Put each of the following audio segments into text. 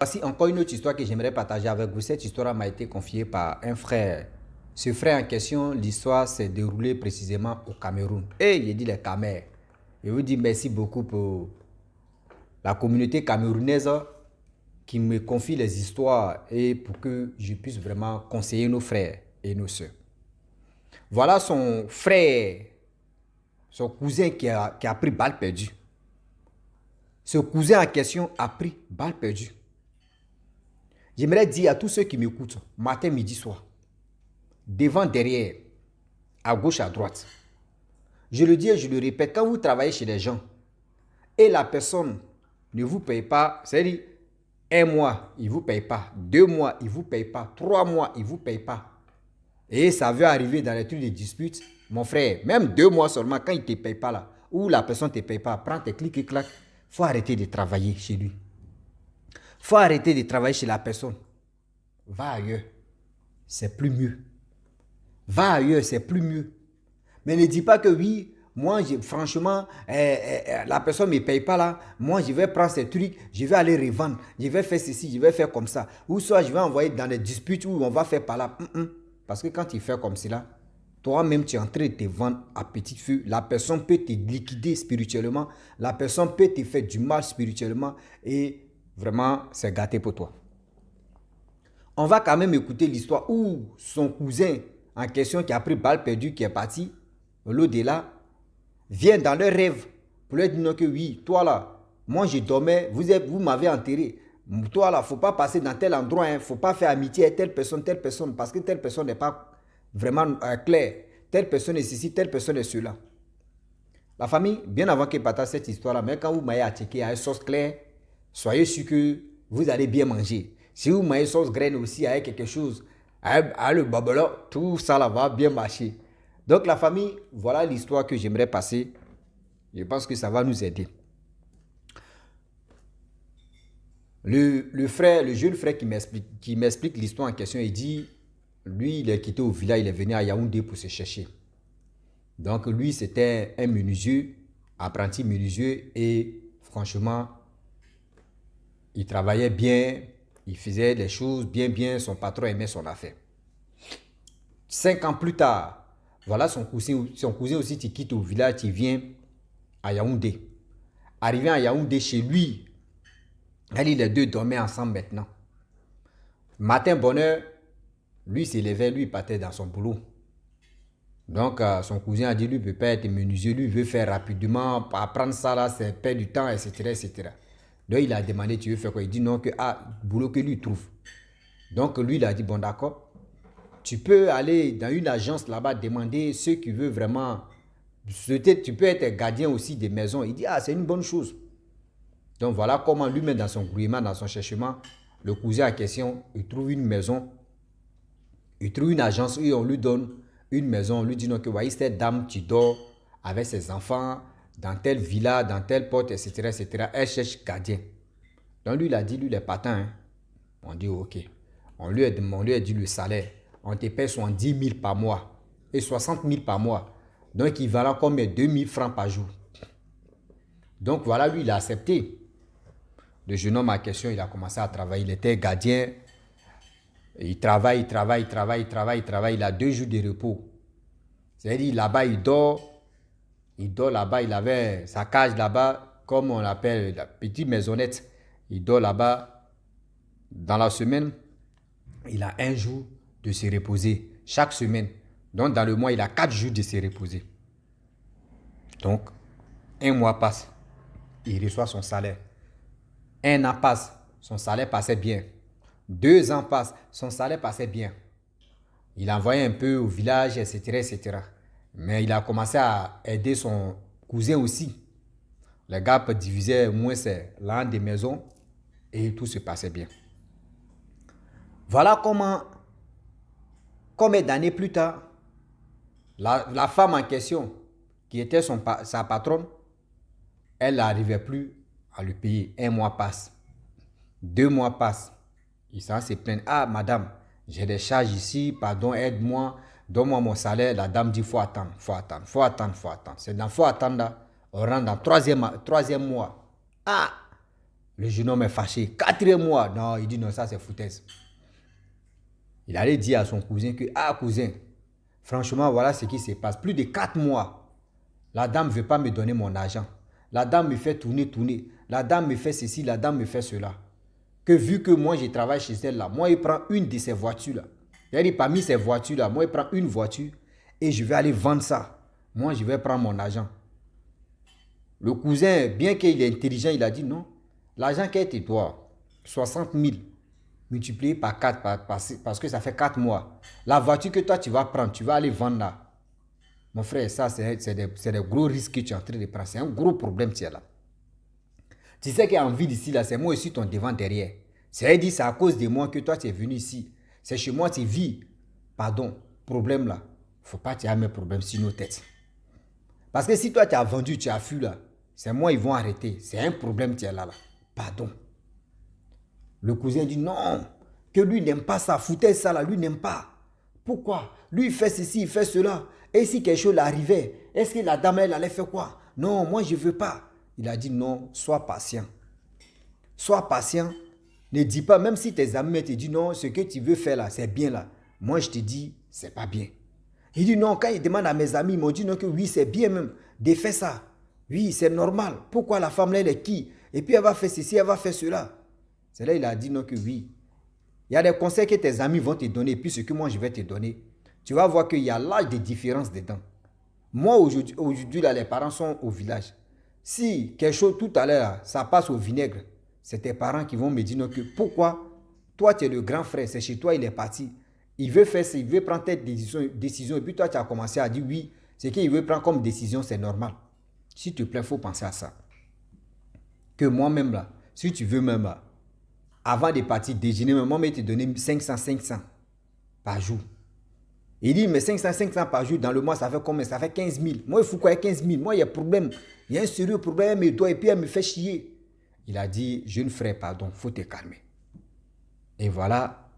Voici encore une autre histoire que j'aimerais partager avec vous. Cette histoire m'a été confiée par un frère. Ce frère en question, l'histoire s'est déroulée précisément au Cameroun. Et il dit les Camers. Je vous dis merci beaucoup pour la communauté camerounaise qui me confie les histoires et pour que je puisse vraiment conseiller nos frères et nos soeurs. Voilà son frère, son cousin qui a pris balle perdue. Ce cousin en question a pris balle perdue. J'aimerais dire à tous ceux qui m'écoutent, matin, midi, soir, devant, derrière, à gauche, à droite. Je le dis et je le répète, quand vous travaillez chez les gens et la personne ne vous paye pas, c'est-à-dire un mois, il ne vous paye pas, 2 mois, il ne vous paye pas, 3 mois, il ne vous paye pas. Et ça veut arriver dans les trucs de dispute, mon frère, même 2 mois seulement, quand il ne te paye pas là, ou la personne ne te paye pas, prends tes clics et claques, il faut arrêter de travailler chez lui. Il faut arrêter de travailler chez la personne. Va ailleurs, c'est plus mieux. Va ailleurs, c'est plus mieux. Mais ne dis pas que oui, moi, franchement, la personne ne me paye pas là. Moi, je vais prendre ces trucs, je vais aller revendre, je vais faire ceci, je vais faire comme ça. Ou soit je vais envoyer dans des disputes où on va faire par là. Parce que quand tu fais comme cela, toi-même, tu es en train de te vendre à petit feu. La personne peut te liquider spirituellement. La personne peut te faire du mal spirituellement. Et vraiment, c'est gâté pour toi. On va quand même écouter l'histoire où son cousin en question qui a pris balle perdue, qui est parti l'au-delà, vient dans leur rêve pour leur dire que oui, toi là, moi je dormais, vous m'avez enterré. Toi là, il ne faut pas passer dans tel endroit, il ne faut pas faire amitié avec telle personne, parce que telle personne n'est pas vraiment claire. Telle personne est ceci, telle personne est cela. La famille, bien avant que partage cette histoire-là, mais quand vous m'avez attaqué à une sauce claire, soyez sûr que vous allez bien manger. Si vous mangez sauce graine aussi avec quelque chose, avec le babalo, tout ça là va bien marcher. Donc la famille, voilà l'histoire que j'aimerais passer. Je pense que ça va nous aider. Le jeune frère qui m'explique l'histoire en question, il dit, lui, il est quitté au village, il est venu à Yaoundé pour se chercher. Donc lui, c'était un menuisier, apprenti menuisier, et franchement, il travaillait bien, il faisait les choses bien, son patron aimait son affaire. 5 ans plus tard, voilà son cousin aussi qui quitte au village, qui vient à Yaoundé. Arrivé à Yaoundé chez lui, les deux dormaient ensemble maintenant. Matin, bonheur, lui s'est levé, lui partait dans son boulot. Donc, son cousin a dit, lui ne peut pas être menuisier, lui veut faire rapidement, apprendre ça là, c'est perdre du temps, etc. Donc, il a demandé, tu veux faire quoi? Il dit non, que boulot que lui trouve. Donc, lui, il a dit, bon d'accord, tu peux aller dans une agence là-bas, demander ceux qui veulent vraiment, tu peux être gardien aussi des maisons. Il dit, c'est une bonne chose. Donc, voilà comment lui-même dans son gouvernement, dans son cherchement, le cousin en question, il trouve une maison, il trouve une agence où on lui donne une maison, on lui dit non, que voyez cette dame qui dort avec ses enfants dans telle villa, dans telle porte, etc. Elle cherche gardien. Donc lui, il a dit, lui, les patins, hein. On dit ok. On lui a dit le salaire. On te paie 70 000 par mois et 60 000 par mois. Donc équivalent comme 2 000 francs par jour. Donc voilà, lui, il a accepté. Le jeune homme en question, il a commencé à travailler. Il était gardien. Il travaille. Il a 2 jours de repos. C'est-à-dire, là-bas, il dort. Il dort là-bas. Il avait sa cage là-bas, comme on l'appelle, la petite maisonnette. Il dort là-bas. Dans la semaine, il a 1 jour de se reposer. Chaque semaine. Donc, dans le mois, il a 4 jours de se reposer. Donc, 1 mois passe. Il reçoit son salaire. 1 an passe. Son salaire passait bien. 2 ans passent, son salaire passait bien. Il envoyait un peu au village, etc. Mais il a commencé à aider son cousin aussi. Les gars divisaient au moins l'an des maisons et tout se passait bien. Voilà comment, combien d'années plus tard, la femme en question, qui était sa patronne, elle n'arrivait plus à le payer. 1 mois passe. 2 mois passent. Il s'en se plaint. Madame, j'ai des charges ici, pardon, aide-moi, donne-moi mon salaire. La dame dit, faut attendre. C'est dans faut attendre là. On rentre dans troisième mois. Le jeune homme est fâché. 4e mois. Non, il dit non, ça c'est foutaise. Il allait dire à son cousin que, ah cousin, franchement, voilà ce qui se passe. Plus de 4 mois, la dame ne veut pas me donner mon argent. La dame me fait tourner. La dame me fait ceci, la dame me fait cela. Que vu que moi, je travaille chez elle là, moi, il prend une de ces voitures là. C'est-à-dire, parmi ces voitures là, moi, il prend une voiture et je vais aller vendre ça. Moi, je vais prendre mon argent. Le cousin, bien qu'il est intelligent, il a dit non. L'argent qu'elle te doit, 60 000, multiplié par 4, parce que ça fait 4 mois. La voiture que toi, tu vas prendre, tu vas aller vendre là. Mon frère, ça, c'est des gros risques que tu es en train de prendre. C'est un gros problème, tu es là. Tu sais qu'il y a envie d'ici, là, c'est moi aussi ton devant derrière. C'est-à-dire, c'est à cause de moi que toi, tu es venu ici. C'est chez moi, tu vis. Pardon, problème là. Il ne faut pas que tu aies mes problèmes sur nos têtes. Parce que si toi, tu as vendu, tu as fui là, c'est moi, ils vont arrêter. C'est un problème, tu es là. Pardon. Le cousin dit non, que lui n'aime pas ça, foutez ça là, lui n'aime pas. Pourquoi? Lui, il fait ceci, il fait cela. Et si quelque chose arrivait, est-ce que la dame, elle allait faire quoi? Non, moi, je ne veux pas. Il a dit non, sois patient. Sois patient. Ne dis pas, même si tes amis te disent non, ce que tu veux faire là, c'est bien là. Moi, je te dis, c'est pas bien. Il dit non, quand il demande à mes amis, ils m'ont dit non, que oui, c'est bien même de faire ça. Oui, c'est normal. Pourquoi la femme là, elle est qui? Et puis elle va faire ceci, elle va faire cela. C'est là il a dit non, que oui. Il y a des conseils que tes amis vont te donner, et puis ce que moi je vais te donner. Tu vas voir qu'il y a l'âge de différence dedans. Moi, aujourd'hui, là, les parents sont au village. Si quelque chose tout à l'heure, ça passe au vinaigre, c'est tes parents qui vont me dire non, que pourquoi toi, tu es le grand frère, c'est chez toi, il est parti. Il veut faire ça, il veut prendre telle décision, et puis toi, tu as commencé à dire oui, ce qu'il veut prendre comme décision, c'est normal. S'il te plaît, il faut penser à ça. Que moi-même, là, si tu veux même, là, avant de partir déjeuner, moi, je te donner 500 par jour. Il dit, mais 500 par jour, dans le mois, ça fait combien? Ça fait 15 000. Moi, il faut quoi, 15 000? Moi, il y a un problème. Il y a un sérieux problème, mais toi, et puis elle me fait chier. Il a dit, jeune frère, pardon, il faut te calmer. Et voilà,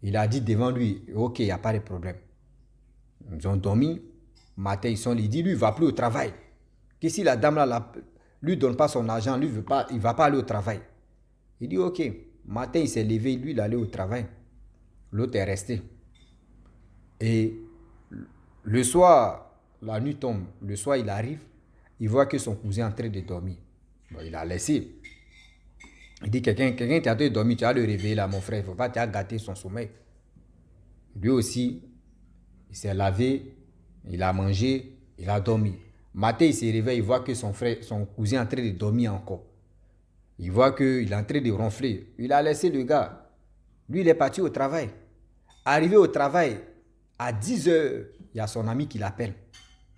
il a dit devant lui, ok, il n'y a pas de problème. Ils ont dormi. Matin, il dit, lui, il ne va plus au travail. Que si la dame là, lui donne pas son argent, lui, il ne va pas aller au travail. Il dit, ok. Matin, il s'est levé, lui, il allait au travail. L'autre est resté. Et le soir, la nuit tombe. Le soir, il arrive. Il voit que son cousin est en train de dormir. Bon, il a laissé. Il dit, quelqu'un qui est en train de dormir, tu vas le réveiller là, mon frère. Il ne faut pas te gâter son sommeil. Lui aussi, il s'est lavé, il a mangé, il a dormi. Matin, il se réveille, il voit que son cousin est en train de dormir encore. Il voit qu'il est en train de ronfler. Il a laissé le gars. Lui, il est parti au travail. Arrivé au travail, à 10 heures, il y a son ami qui l'appelle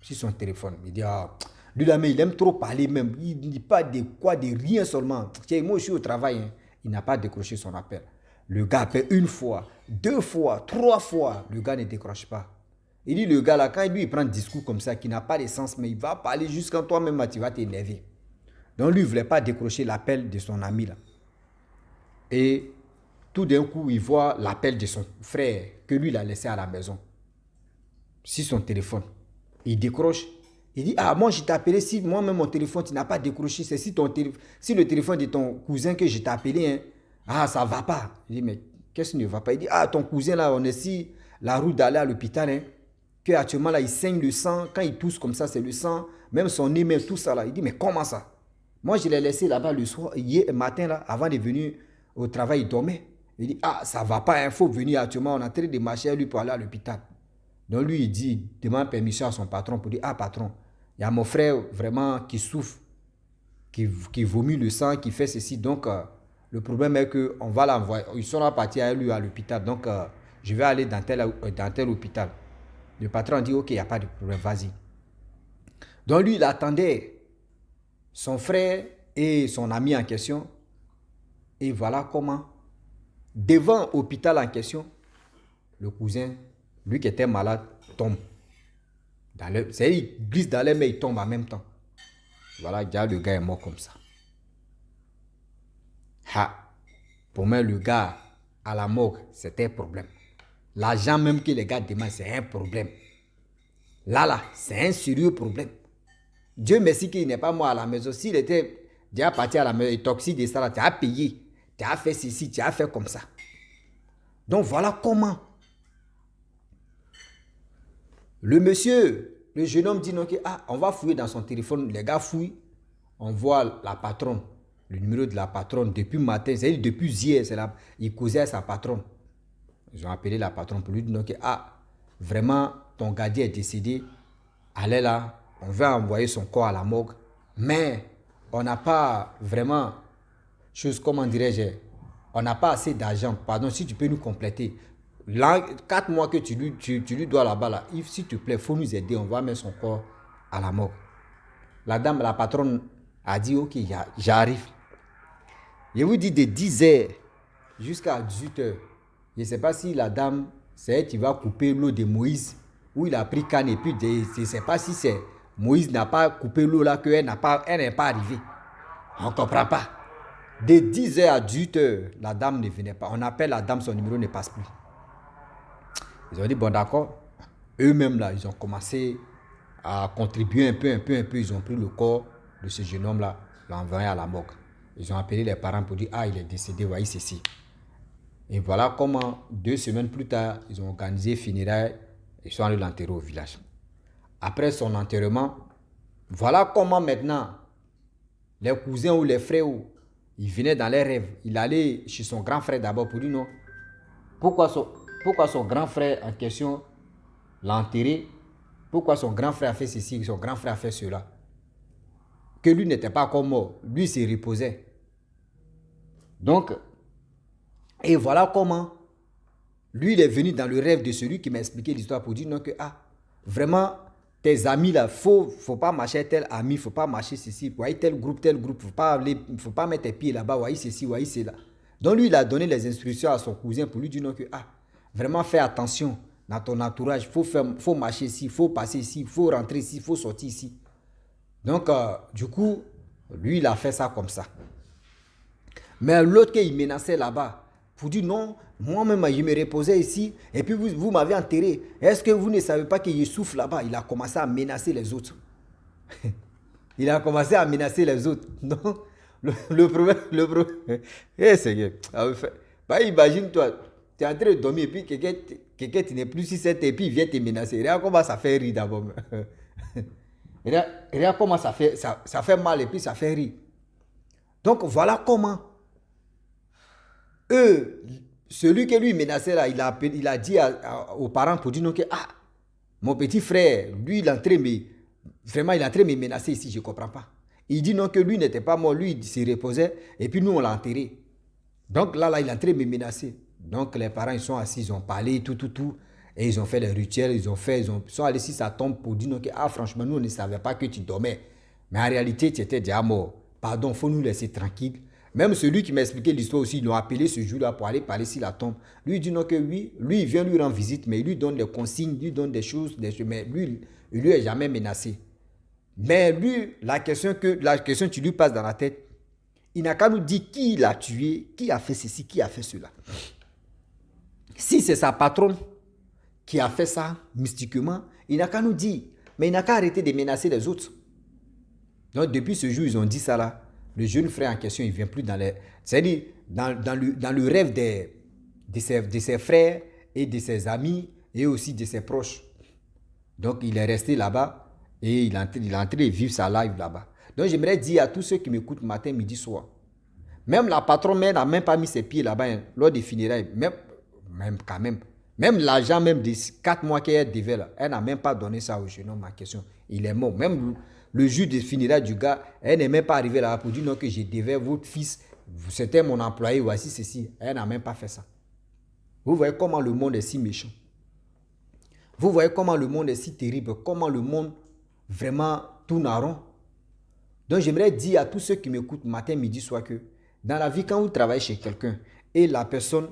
sur son téléphone. Il dit, ah, lui là, mais il aime trop parler même. Il ne dit pas de quoi, de rien seulement. Tiens, moi, je suis au travail. Hein. Il n'a pas décroché son appel. Le gars appelle une fois, 2 fois, 3 fois. Le gars ne décroche pas. Il dit, le gars là, quand lui, il prend un discours comme ça, qui n'a pas de sens, mais il va parler jusqu'à toi-même, tu vas t'énerver. Donc lui, il ne voulait pas décrocher l'appel de son ami là. Et tout d'un coup, il voit l'appel de son frère que lui, il a laissé à la maison. Sur son téléphone. Il décroche. Il dit, ah, moi, je t'ai appelé. Si moi-même, mon téléphone, tu n'as pas décroché, c'est si le téléphone de ton cousin que je t'ai appelé, hein, ah, ça ne va pas. Il dit, mais qu'est-ce qui ne va pas? Il dit, ah, ton cousin, là, on est sur la route d'aller à l'hôpital, hein, qu'actuellement, là, il saigne le sang. Quand il tousse comme ça, c'est le sang. Même son nez, même tout ça, là. Il dit, mais comment ça? Moi, je l'ai laissé là-bas le soir, hier matin, là, avant de venir au travail, il dormait. Il dit, ah, ça ne va pas, il faut venir actuellement. On est en train de marcher lui pour aller à l'hôpital. Donc lui, il dit, il demande permission à son patron pour dire, ah, patron, il y a mon frère vraiment qui souffre, qui vomit le sang, qui fait ceci. Donc, le problème est qu'on va l'envoyer. Ils sont partis à lui à l'hôpital. Donc, je vais aller dans tel hôpital. Le patron dit, ok, il n'y a pas de problème, vas-y. Donc lui, il attendait son frère et son ami en question. Et voilà comment, devant l'hôpital en question, le cousin, lui qui était malade, tombe. Il glisse dans les mains, il tombe en même temps. Voilà, déjà le gars est mort comme ça. Pour moi, le gars à la morgue, c'était un problème. L'argent même que les gars demandent, c'est un problème. Là, c'est un sérieux problème. Dieu merci qu'il n'est pas mort à la maison. S'il était Tu as parti à la maison, toxique de ça, tu as payé. Tu as fait ceci, tu as fait comme ça. Donc voilà comment. Le monsieur, le jeune homme dit non, que, on va fouiller dans son téléphone. Les gars fouillent. On voit la patronne, le numéro de la patronne depuis matin, c'est-à-dire depuis hier, il causait à sa patronne. Ils ont appelé la patronne pour lui dire que vraiment, ton gardien est décédé. Allez là, on va envoyer son corps à la morgue. Mais on n'a pas vraiment, comment dirais-je, on n'a pas assez d'argent. Pardon, si tu peux nous compléter. Là, 4 mois que tu lui dois là-bas, là, s'il te plaît, il faut nous aider, on va mettre son corps à la morgue. La patronne a dit, ok, j'arrive. Je vous dis de 10h jusqu'à 18h. Je ne sais pas si la dame, c'est elle qui va couper l'eau de Moïse, où il a pris canne et puis je ne sais pas si c'est Moïse n'a pas coupé l'eau là, qu'elle n'est pas arrivée. On ne comprend pas. De 10h à 18h, la dame ne venait pas. On appelle la dame, son numéro ne passe plus. Ils ont dit, bon d'accord. Eux-mêmes là, ils ont commencé à contribuer un peu. Ils ont pris le corps de ce jeune homme là, l'ont envoyé à la morgue. Ils ont appelé les parents pour dire, il est décédé, voyez ceci. Et voilà comment, 2 semaines plus tard, ils ont organisé funérailles. Ils sont allés l'enterrer au village. Après son enterrement, voilà comment maintenant, les cousins ou les frères, ils venaient dans les rêves. Il allait chez son grand frère d'abord pour dire non. Pourquoi son grand frère en question l'a enterré? Pourquoi son grand frère a fait ceci, son grand frère a fait cela? Que lui n'était pas encore mort. Lui se reposait. Donc, et voilà comment lui il est venu dans le rêve de celui qui m'a expliqué l'histoire pour dire non que vraiment tes amis là, faut pas marcher tel ami, faut pas marcher ceci, voyez tel groupe, faut pas mettre tes pieds là-bas, voyez ceci, voyez cela. Donc lui il a donné les instructions à son cousin pour lui dire non que vraiment fais attention dans ton entourage, faut marcher ici, faut passer ici, faut rentrer ici, faut sortir ici. Donc du coup, lui il a fait ça comme ça. Mais l'autre qui menaçait là-bas, pour dire non, moi-même je me reposais ici, et puis vous m'avez enterré. Est-ce que vous ne savez pas que je souffle là-bas? Il a commencé à menacer les autres. Il a commencé à menacer les autres. Donc, le problème, Seigneur, imagine-toi, tu es en train de dormir, et puis quelqu'un tu n'es plus sur cette et puis il vient te menacer. Regarde comment ça fait rire d'abord. Regarde comment ça fait mal et puis ça fait rire. Donc voilà comment celui qui lui menaçait là, il a dit aux parents pour dire non que mon petit frère, lui il est en train de me menacer ici, je ne comprends pas. Il dit non que lui n'était pas mort, lui il se reposait et puis nous on l'a enterré. Donc là il est en train de me menacer. Donc les parents ils sont assis, ils ont parlé tout et ils ont fait les rituels, ils sont allés sur sa tombe pour dire non que franchement nous on ne savait pas que tu dormais. Mais en réalité tu étais déjà mort. Pardon, faut nous laisser tranquille. Même celui qui m'a expliqué l'histoire aussi, ils l'ont appelé ce jour-là pour aller parler sur la tombe. Lui, il dit non que oui, lui, il vient lui rendre visite, mais il lui donne des consignes, il lui donne des choses, mais lui, il lui est jamais menacé. Mais lui, la question qui lui passe dans la tête, il n'a qu'à nous dire qui l'a tué, qui a fait ceci, qui a fait cela. Si c'est sa patronne qui a fait ça mystiquement, il n'a qu'à nous dire, mais il n'a qu'à arrêter de menacer les autres. Donc depuis ce jour, ils ont dit ça là. Le jeune frère en question, il ne vient plus dans les... C'est-à-dire, dans le rêve de ses frères et de ses amis et aussi de ses proches. Donc, il est resté là-bas et il est en train de vivre sa life là-bas. Donc, j'aimerais dire à tous ceux qui m'écoutent matin, midi, soir. Même la patronne n'a même pas mis ses pieds là-bas lors des funérailles. Même quand même. Même l'argent même des 4 mois qu'elle devait là, elle n'a même pas donné ça au jeune homme en question. Il est mort. Même le jour des funérailles du gars, elle n'est même pas arrivée là pour dire non que je devais votre fils, c'était mon employé, voici ceci. Elle n'a même pas fait ça. Vous voyez comment le monde est si méchant. Vous voyez comment le monde est si terrible, comment le monde vraiment tourne en rond. Donc j'aimerais dire à tous ceux qui m'écoutent matin, midi, soir que dans la vie, quand vous travaillez chez quelqu'un et la personne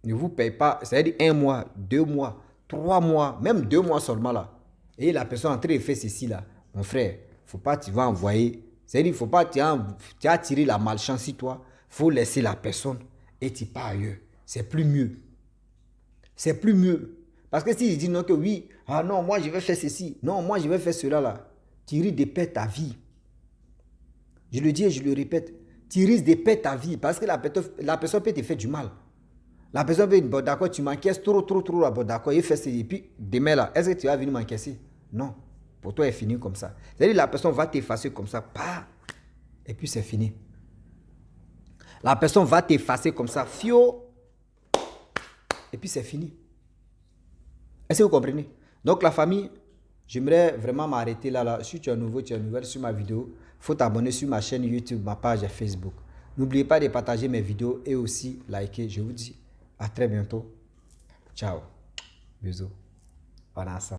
ne vous paye pas, c'est-à-dire 1 mois, 2 mois, 3 mois, même 2 mois seulement là, et la personne est en train de faire ceci là, mon frère, faut pas tu vas envoyer, c'est-à-dire il faut pas tu as tiré la malchance sur toi, faut laisser la personne et tu pars ailleurs. C'est plus mieux. C'est plus mieux. Parce que s'il dit non que oui, non, moi je vais faire ceci, non, moi je vais faire cela là, tu risques de perdre ta vie. Je le dis et je le répète. Tu risques de perdre ta vie parce que la personne peut te faire du mal. La personne peut dire, bon, d'accord, tu m'encaisses trop, bon, d'accord, il fait ça. Et puis, demain là, est-ce que tu vas venir m'encaisser? Non. Pour toi, c'est fini comme ça. C'est-à-dire la personne va t'effacer comme ça, bah, et puis c'est fini. La personne va t'effacer comme ça, fio, et puis c'est fini. Est-ce que vous comprenez? Donc la famille, j'aimerais vraiment m'arrêter là. Si tu es nouveau, tu es nouvelle sur ma vidéo, il faut t'abonner sur ma chaîne YouTube, ma page Facebook. N'oubliez pas de partager mes vidéos et aussi liker. Je vous dis à très bientôt. Ciao. Bisous. On est ensemble.